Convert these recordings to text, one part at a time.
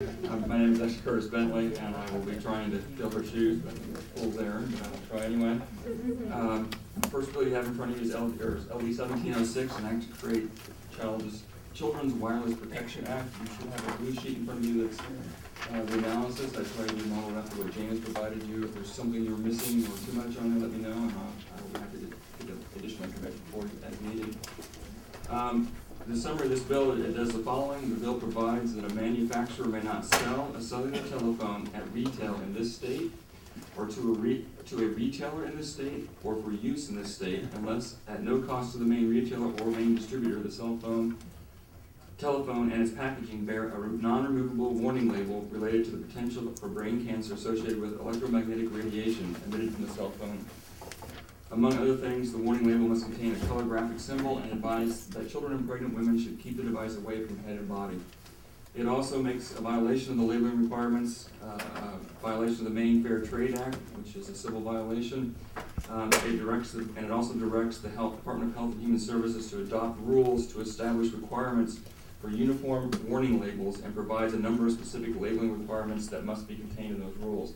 My name is actually Curtis Bentley, and I will be trying to fill her shoes, but I'm full there, but I will try anyway. First bill you have in front of you is LD 1706, an act to create Children's Wireless Protection Act. You should have a blue sheet in front of you that's the analysis. I tried to model after what James provided you. If there's something you're missing or too much on there, let me know, and I will be happy to get additional information for you as needed. The summary of this bill, it does the following. The bill provides that a manufacturer may not sell a cellular telephone at retail in this state, or to a retailer in this state, or for use in this state, unless at no cost to the main retailer or main distributor, the telephone and its packaging bear a non-removable warning label related to the potential for brain cancer associated with electromagnetic radiation emitted from the cell phone. Among other things, the warning label must contain a color graphic symbol and advise that children and pregnant women should keep the device away from head and body. It also makes a violation of the labeling requirements, a violation of the Maine Fair Trade Act, which is a civil violation. It also directs the Department of Health and Human Services to adopt rules to establish requirements for uniform warning labels and provides a number of specific labeling requirements that must be contained in those rules.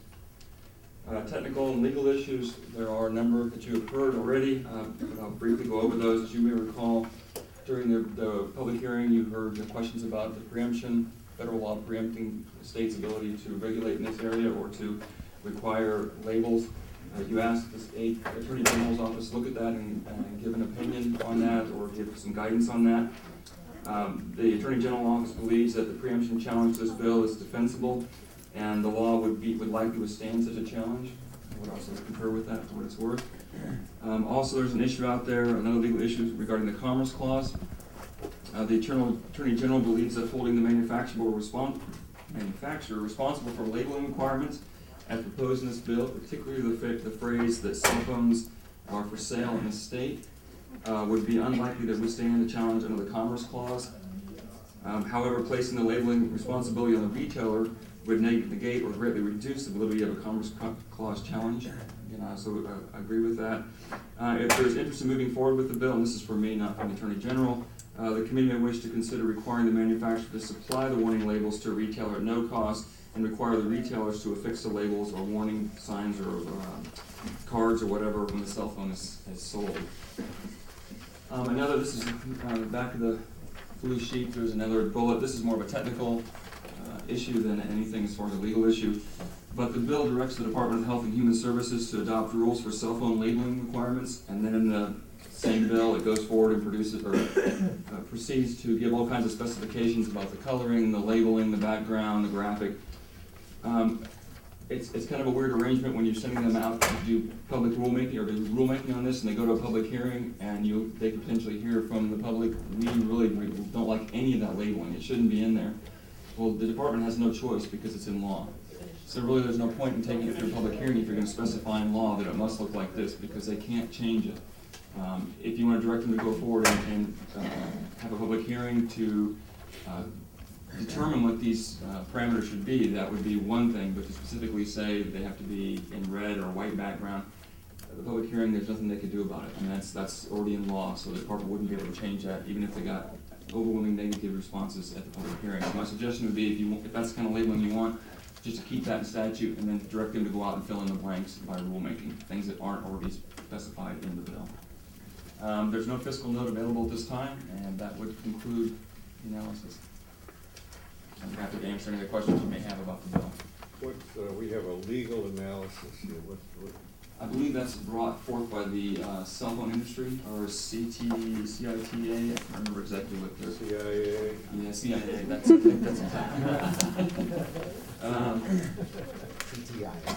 Technical and legal issues, there are a number that you have heard already, but I'll briefly go over those. As you may recall, during the public hearing, you heard the questions about the preemption, federal law preempting the state's ability to regulate in this area or to require labels. You asked the state Attorney General's office to look at that and give an opinion on that or give some guidance on that. The Attorney General's office believes that the preemption challenge to this bill is defensible, and the law would likely withstand such a challenge. I would also concur with that for what it's worth. Also, there's an issue out there, another legal issue regarding the Commerce Clause. The Attorney General believes that holding the manufacturer responsible for labeling requirements as proposed in this bill, particularly the phrase that cell phones are for sale in the state, would be unlikely to withstand the challenge under the Commerce Clause. However, placing the labeling responsibility on the retailer would negate or greatly reduce the validity of a Commerce Clause challenge. So I agree with that. If there's interest in moving forward with the bill, and this is for me, not from the Attorney General, the committee may wish to consider requiring the manufacturer to supply the warning labels to a retailer at no cost and require the retailers to affix the labels or warning signs or cards or whatever when the cell phone is sold. This is on the back of the blue sheet, there's another bullet. This is more of a technical issue than anything as far as a legal issue. But the bill directs the Department of Health and Human Services to adopt rules for cell phone labeling requirements, and then in the same bill it goes forward and proceeds to give all kinds of specifications about the coloring, the labeling, the background, the graphic. It's kind of a weird arrangement when you're sending them out to do public rulemaking or do rulemaking on this, and they go to a public hearing, and they could potentially hear from the public, we really don't like any of that labeling. It shouldn't be in there. Well, the department has no choice because it's in law. So really there's no point in taking it through a public hearing if you're going to specify in law that it must look like this, because they can't change it. If you want to direct them to go forward and have a public hearing to determine what these parameters should be, that would be one thing, but to specifically say that they have to be in red or white background, the public hearing, there's nothing they could do about it. I mean, that's already in law, so the department wouldn't be able to change that, even if they got overwhelming negative responses at the public hearing. So my suggestion would be, if that's the kind of labeling you want, just to keep that in statute and then direct them to go out and fill in the blanks by rulemaking, things that aren't already specified in the bill. There's no fiscal note available at this time, and that would conclude the analysis. I'm happy to answer any of the questions you may have about the bill. We have a legal analysis here. I believe that's brought forth by the cell phone industry, or CITA. I can't remember exactly what they're. CIA. Yeah, CIA. That's exactly right.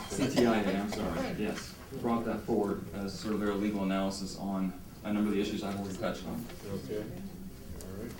CTIA. I'm sorry. Yes, brought that forward as sort of their legal analysis on a number of the issues I've already touched on. Okay. All right.